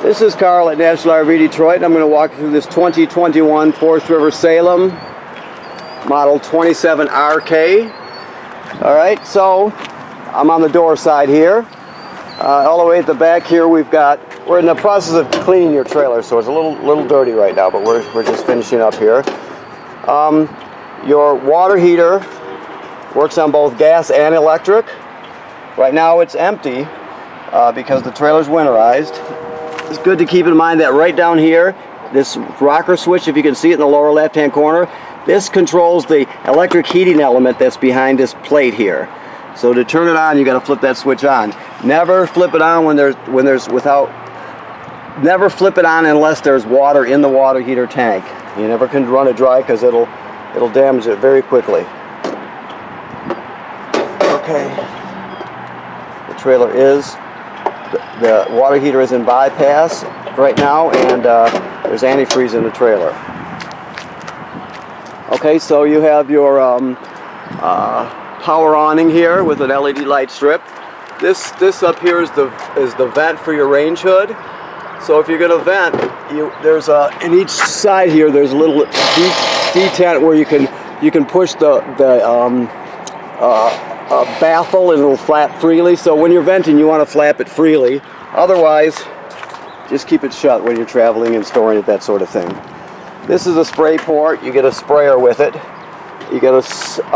This is Carl at National RV Detroit. I'm going to walk you through this 2021 Forest River Salem model 27RK. Alright, so I'm on the door side here. All the way at the back here we're in the process of cleaning your trailer, so it's a little dirty right now, but we're just finishing up here. Your water heater works on both gas and electric. Right now it's empty because the trailer's winterized. It's good to keep in mind that right down here, this rocker switch, if you can see it in the lower left hand corner, this controls the electric heating element that's behind this plate here. So to turn it on, you got to flip that switch on. Never flip it on never flip it on unless there's water in the water heater tank. You never can run it dry because it'll damage it very quickly. Okay. The trailer the water heater is in bypass right now, and there's antifreeze in the trailer. Okay, so you have your power awning here with an LED light strip. This up here is the vent for your range hood. So if you're going to vent, there's in each side here there's a little detent where you can push the baffle and it'll flap freely. So when you're venting, you want to flap it freely. Otherwise, just keep it shut when you're traveling and storing it, that sort of thing. This is a spray port. You get a sprayer with it. You get a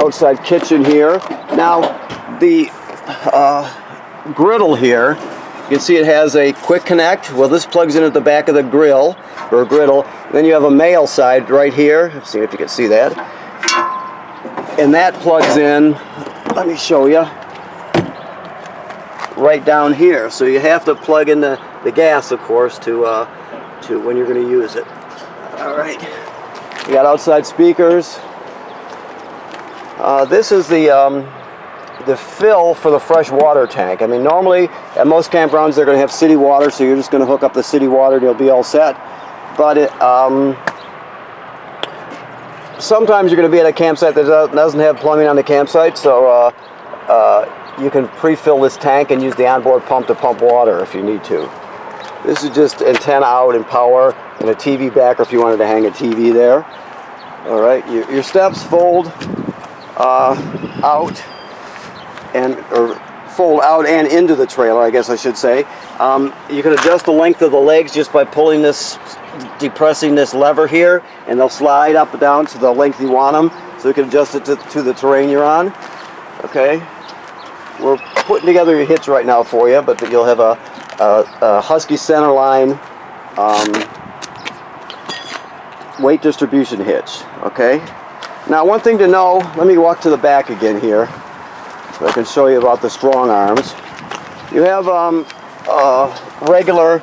outside kitchen here. Now, the griddle here, you can see it has a quick connect. Well, this plugs in at the back of the grill, or griddle. Then you have a male side right here. Let's see if you can see that. And that plugs in, let me show you, right down here. So you have to plug in the gas, of course, to when you're going to use it. All right. You got outside speakers. This is the fill for the fresh water tank. I mean, normally at most campgrounds they're going to have city water, so you're just going to hook up the city water and you'll be all set. But sometimes you're going to be at a campsite that doesn't have plumbing on the campsite, so you can pre-fill this tank and use the onboard pump to pump water if you need to. This is just antenna out and power and a TV backer if you wanted to hang a TV there. All right, your steps fold out and into the trailer, I guess I should say. You can adjust the length of the legs just by pulling this, depressing this lever here, and they'll slide up and down to the length you want them, so you can adjust it to the terrain you're on. Okay, we're putting together your hitch right now for you, but you'll have a Husky centerline weight distribution hitch. Okay, now one thing to know, let me walk to the back again here so I can show you about the strong arms. You have regular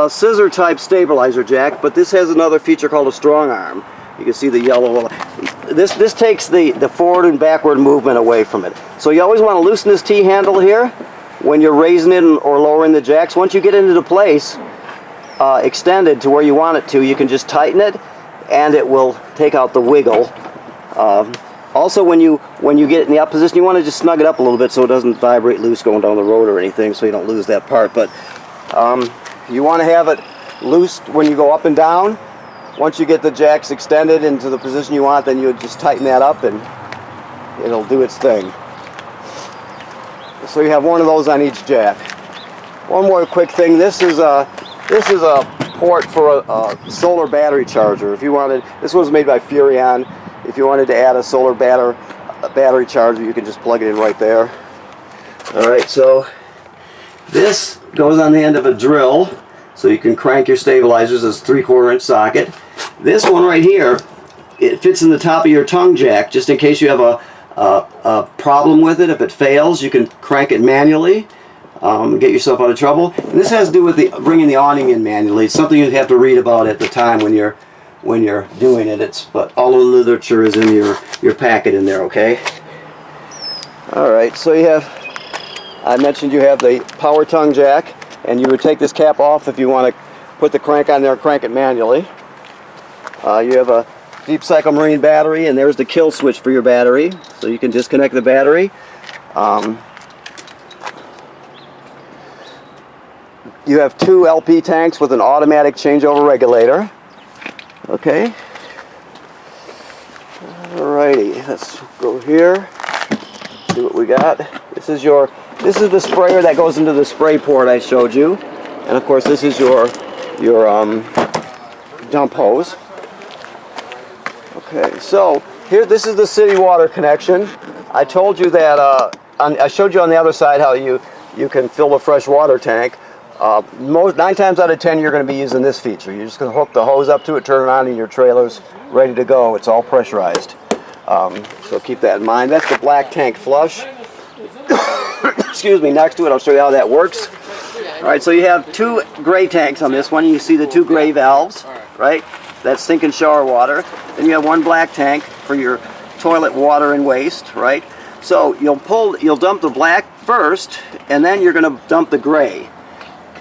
scissor type stabilizer jack, but this has another feature called a strong arm. You can see the yellow. This takes the forward and backward movement away from it. So you always want to loosen this T-handle here when you're raising it or lowering the jacks. Once you get into the place, extended to where you want it to, you can just tighten it and it will take out the wiggle. Also, when you get it in the up position, you want to just snug it up a little bit so it doesn't vibrate loose going down the road or anything, so you don't lose that part. But you want to have it loose when you go up and down. Once you get the jacks extended into the position you want, then you just tighten that up and it'll do its thing. So you have one of those on each jack. One more quick thing. This is a port for a solar battery charger. If you wanted, this was made by Furrion. If you wanted to add a solar battery charger, you can just plug it in right there. All right, so this goes on the end of a drill, so you can crank your stabilizers as a 3/4 inch socket. This one right here, it fits in the top of your tongue jack, just in case you have a problem with it. If it fails, you can crank it manually. Get yourself out of trouble. And this has to do with bringing the awning in manually. It's something you have to read about at the time when you're doing it. But all the literature is in your packet in there. Okay. All right. So I mentioned you have the power tongue jack, and you would take this cap off if you want to put the crank on there and crank it manually. You have a Deep Cycle Marine battery, and there's the kill switch for your battery, so you can disconnect the battery. you have 2 LP tanks with an automatic changeover regulator. Okay. Alrighty, let's go here. See what we got. This is the sprayer that goes into the spray port I showed you, and of course this is your dump hose. Okay, so here, this is the city water connection. I told you that I showed you on the other side how you can fill a fresh water tank. 9 times out of 10 you're going to be using this feature. You're just going to hook the hose up to it, turn it on, and your trailer's ready to go. It's all pressurized. So keep that in mind. That's the black tank flush. Excuse me, next to it I'll show you how that works. Alright, so you have 2 gray tanks on this one. You see the 2 gray valves, right? That's sink and shower water. Then you have 1 black tank for your toilet water and waste, right? So you'll dump the black first, and then you're going to dump the gray.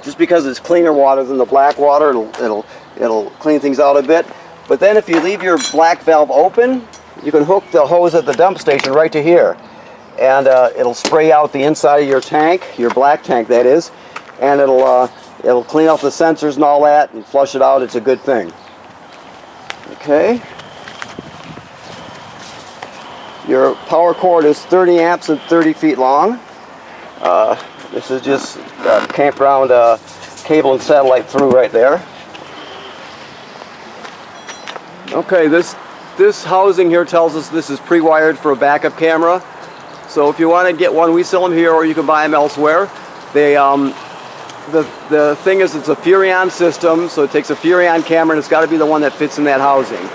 Just because it's cleaner water than the black water, it'll clean things out a bit. But then if you leave your black valve open, you can hook the hose at the dump station right to here, and it'll spray out the inside of your tank, your black tank that is, and it'll clean off the sensors and all that and flush it out. It's a good thing. Okay. Your power cord is 30 amps and 30 feet long. This is just campground cable and satellite through right there. Okay, this housing here tells us this is pre-wired for a backup camera. So if you want to get one, we sell them here, or you can buy them elsewhere. They the thing is, it's a Furrion system, so it takes a Furrion camera, and it's got to be the one that fits in that housing.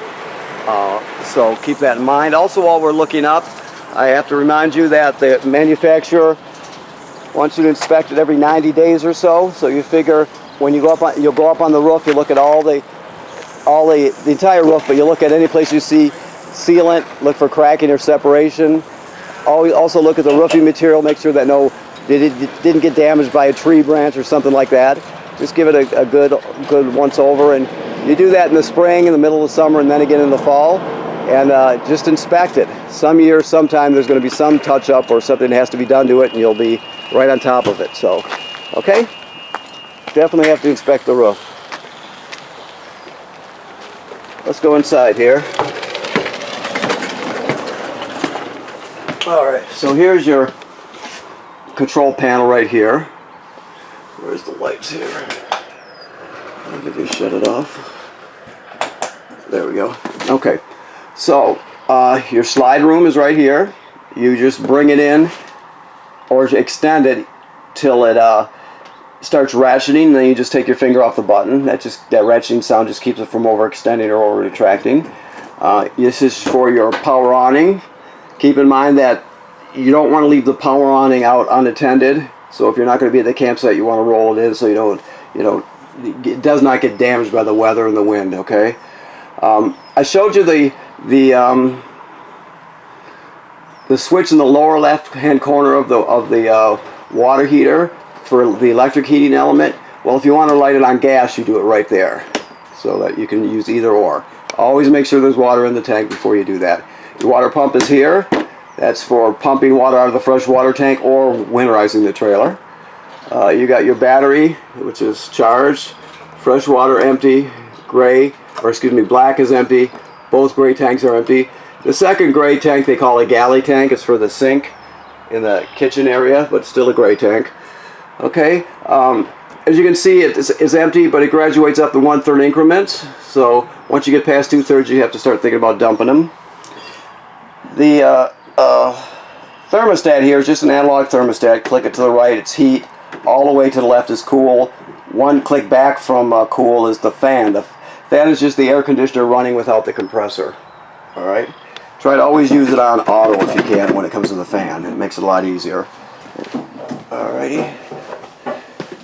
So keep that in mind. Also, while we're looking up, I have to remind you that the manufacturer wants you to inspect it every 90 days or so. So you figure when you go up, you'll go up on the roof, you look at the entire roof, but you look at any place you see sealant, look for cracking or separation. Also look at the roofing material, make sure that it didn't get damaged by a tree branch or something like that. Just give it a good once over, and you do that in the spring, in the middle of the summer, and then again in the fall, and just inspect it. Some years, sometime there's going to be some touch up or something that has to be done to it, and you'll be right on top of it. So, okay, definitely have to inspect the roof. Let's go inside here. All right, so here's your control panel right here. Where's the lights here? Let me just shut it off. There we go. Okay, so your slide room is right here. You just bring it in or extend it till it starts ratcheting, and then you just take your finger off the button. That ratcheting sound just keeps it from overextending or over retracting. This is for your power awning. Keep in mind that you don't want to leave the power awning out unattended. So if you're not going to be at the campsite, you want to roll it in so it does not get damaged by the weather and the wind. Okay. I showed you the switch in the lower left-hand corner of the water heater for the electric heating element. Well, if you want to light it on gas, you do it right there, so that you can use either or. Always make sure there's water in the tank before you do that. Your water pump is here. That's for pumping water out of the fresh water tank or winterizing the trailer. You got your battery, which is charged. Fresh water empty. Black is empty. Both gray tanks are empty. The second gray tank they call a galley tank. It's for the sink in the kitchen area, but still a gray tank. Okay. As you can see, it's empty, but it graduates up in 1/3 increments. So once you get past 2/3, you have to start thinking about dumping them. The thermostat here is just an analog thermostat. Click it to the right, it's heat. All the way to the left is cool. One click back from cool is the fan. The fan is just the air conditioner running without the compressor. Alright? Try to always use it on auto if you can when it comes to the fan. It makes it a lot easier. Alrighty.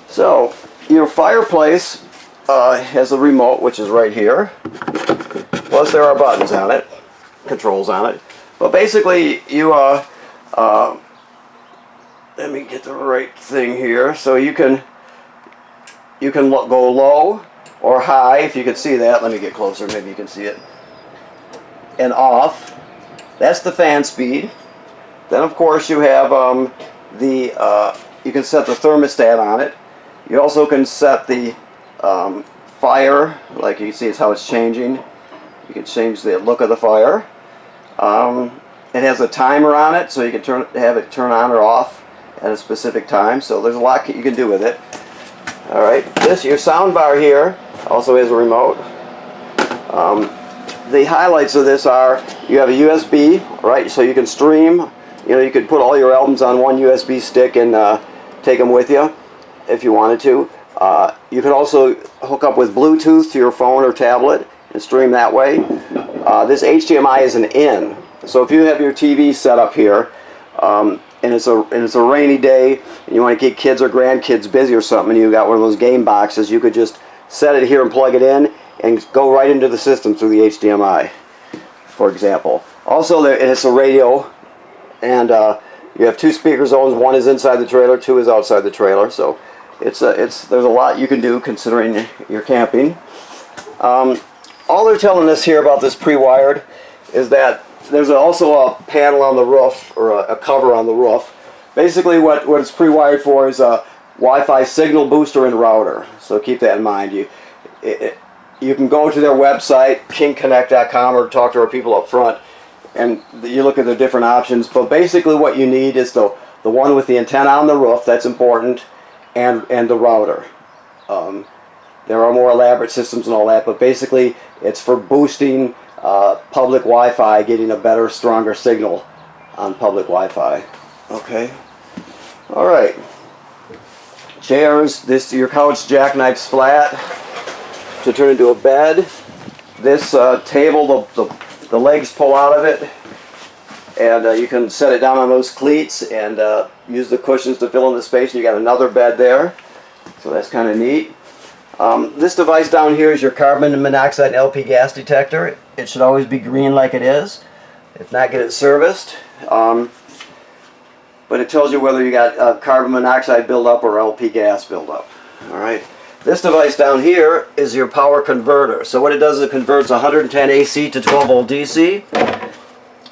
So, your fireplace has a remote, which is right here. Plus there are buttons on it, controls on it. But basically, let me get the right thing here. So you can go low or high, if you can see that. Let me get closer, maybe you can see it. And off. That's the fan speed. Then of course you have you can set the thermostat on it. You also can set the fire, like you can see it's how it's changing. You can change the look of the fire. It has a timer on it, so you can have it turn on or off at a specific time. So there's a lot you can do with it. All right, your sound bar here also has a remote. The highlights of this are you have a USB, right? So you can stream. You know, you could put all your albums on one USB stick and take them with you if you wanted to. You could also hook up with Bluetooth to your phone or tablet and stream that way. This HDMI is an in. So if you have your TV set up here, and it's a rainy day, and you want to keep kids or grandkids busy or something, and you got one of those game boxes, you could just set it here and plug it in, and go right into the system through the HDMI, for example. Also, it's a radio, and you have 2 speaker zones. One is inside the trailer, 2 is outside the trailer. So there's a lot you can do considering you're camping. All they're telling us here about this pre-wired is that there's also a panel on the roof, or a cover on the roof. Basically what it's pre-wired for is a Wi-Fi signal booster and router. So keep that in mind. You can go to their website, kingconnect.com, or talk to our people up front, and you look at the different options. But basically what you need is the one with the antenna on the roof, that's important, and the router. There are more elaborate systems and all that, but basically it's for boosting public Wi-Fi, getting a better, stronger signal on public Wi-Fi. Okay. All right. Chairs. Your couch jackknifes flat to turn into a bed. This table, the legs pull out of it, and you can set it down on those cleats and use the cushions to fill in the space, and you got another bed there. So that's kind of neat. This device down here is your carbon monoxide and LP gas detector. It should always be green like it is. If not, get it serviced. But it tells you whether you got carbon monoxide buildup or LP gas buildup. All right. This device down here is your power converter. So what it does is it converts 110 AC to 12 volt DC.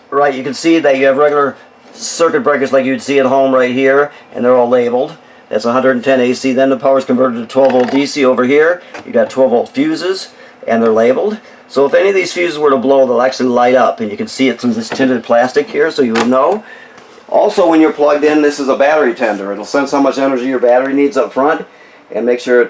Right, you can see that you have regular circuit breakers like you'd see at home right here, and they're all labeled. That's 110 AC. Then the power is converted to 12 volt DC over here. You got 12 volt fuses, and they're labeled. So if any of these fuses were to blow, they'll actually light up, and you can see it through this tinted plastic here, so you would know. Also, when you're plugged in, this is a battery tender. It'll sense how much energy your battery needs up front, and make sure it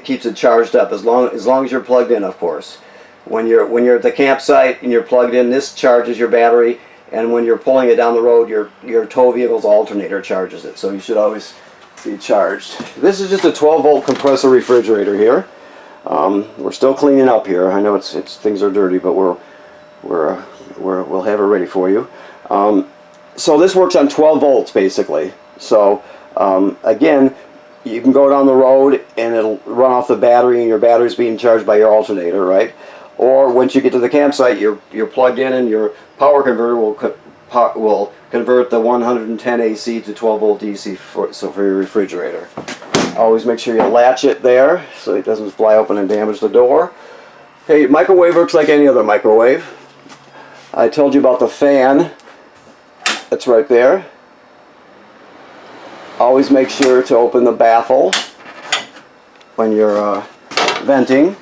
keeps it charged up as long as you're plugged in, of course. When you're at the campsite and you're plugged in, this charges your battery, and when you're pulling it down the road, your tow vehicle's alternator charges it. So you should always be charged. This is just a 12 volt compressor refrigerator here. We're still cleaning up here. I know things are dirty, but we'll have it ready for you. So this works on 12 volts basically. So again, you can go down the road and it'll run off the battery, and your battery's being charged by your alternator, right? Or once you get to the campsite, you're plugged in, and your power converter will convert the 110 AC to 12 volt DC for your refrigerator. Always make sure you latch it there so it doesn't fly open and damage the door. Okay, microwave works like any other microwave. I told you about the fan. That's right there. Always make sure to open the baffle when you're venting.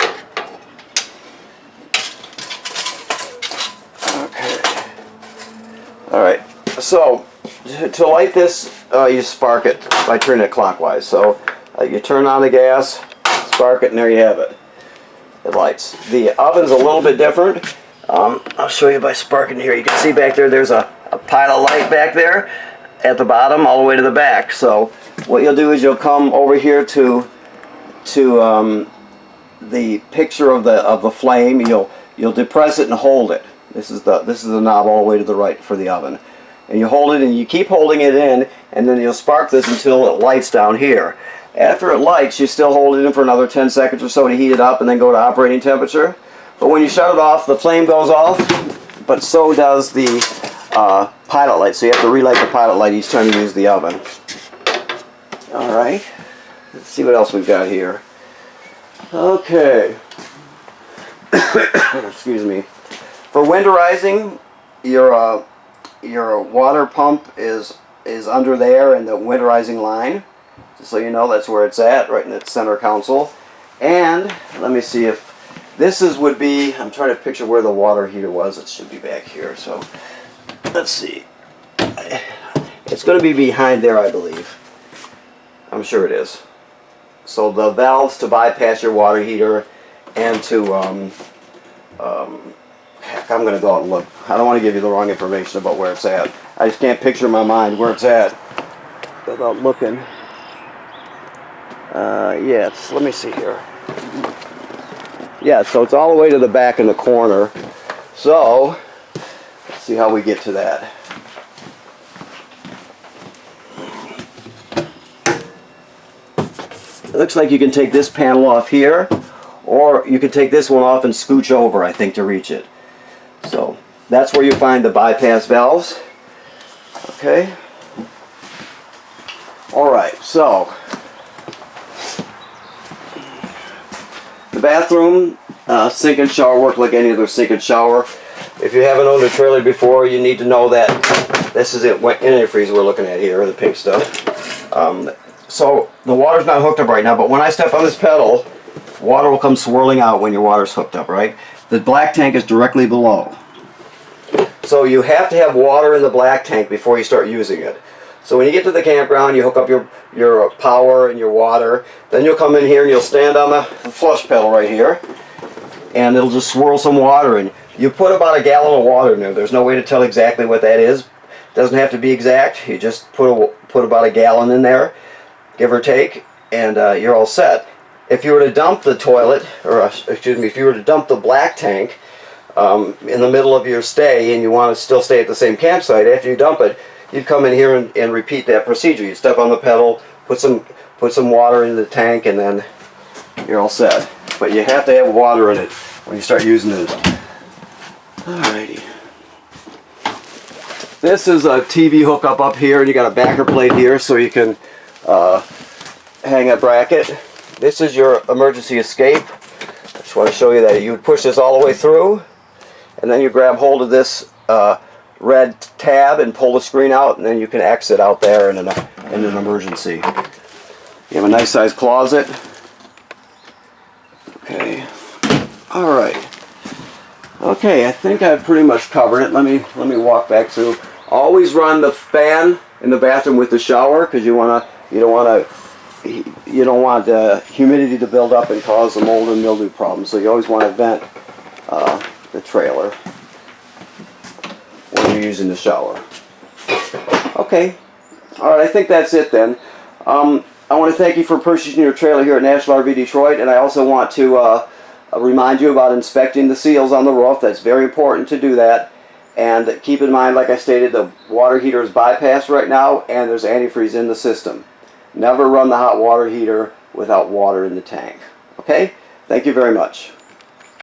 Okay. Alright, so to light this, you spark it by turning it clockwise. So you turn on the gas, spark it, and there you have it. It lights. The oven's a little bit different. I'll show you by sparking here. You can see back there, there's a pilot light back there at the bottom all the way to the back. So what you'll do is you'll come over here to the picture of the flame. You'll depress it and hold it. This is the knob all the way to the right for the oven. And you hold it, and you keep holding it in, and then you'll spark this until it lights down here. After it lights, you still hold it in for another 10 seconds or so to heat it up and then go to operating temperature. But when you shut it off, the flame goes off, but so does the pilot light. So you have to relight the pilot light each time you use the oven. Alright, let's see what else we've got here. Okay. Excuse me. For winterizing, your water pump is under there in the winterizing line. Just so you know, that's where it's at, right in that center console. And let me see if this would be, I'm trying to picture where the water heater was. It should be back here. So let's see. It's going to be behind there, I believe. I'm sure it is. So the valves to bypass your water heater and to, heck, I'm going to go out and look. I don't want to give you the wrong information about where it's at. I just can't picture in my mind where it's at without looking. Yes, let me see here. Yeah, so it's all the way to the back in the corner. So, let's see how we get to that. It looks like you can take this panel off here, or you can take this one off and scooch over, I think, to reach it. So, that's where you find the bypass valves. Okay. Alright, so the bathroom, sink and shower work like any other sink and shower. If you haven't owned a trailer before, you need to know that this is it. Antifreeze we're looking at here, the pink stuff. So the water's not hooked up right now, but when I step on this pedal, water will come swirling out when your water's hooked up, right? The black tank is directly below. So you have to have water in the black tank before you start using it. So when you get to the campground, you hook up your power and your water. Then you'll come in here and you'll stand on the flush pedal right here, and it'll just swirl some water in. You put about a gallon of water in there. There's no way to tell exactly what that is. It doesn't have to be exact. You just put about a gallon in there, give or take, and you're all set. If you were to dump the toilet, or excuse me, if you were to dump the black tank in the middle of your stay, and you want to still stay at the same campsite, after you dump it, you'd come in here and repeat that procedure. You step on the pedal, put some water in the tank, and then you're all set. But you have to have water in it when you start using it. Alrighty. This is a TV hookup up here, and you got a backer plate here so you can hang a bracket. This is your emergency escape. I just want to show you that you would push this all the way through, and then you grab hold of this red tab and pull the screen out, and then you can exit out there in an emergency. You have a nice sized closet. Okay. All right. Okay, I think I've pretty much covered it. Let me walk back through. Always run the fan in the bathroom with the shower, because you don't want humidity to build up and cause a mold and mildew problem. So you always want to vent the trailer when you're using the shower. Okay. All right, I think that's it then. I want to thank you for purchasing your trailer here at National RV Detroit, and I also want to remind you about inspecting the seals on the roof. That's very important to do that. And keep in mind, like I stated, the water heater is bypassed right now, and there's antifreeze in the system. Never run the hot water heater without water in the tank. Okay? Thank you very much.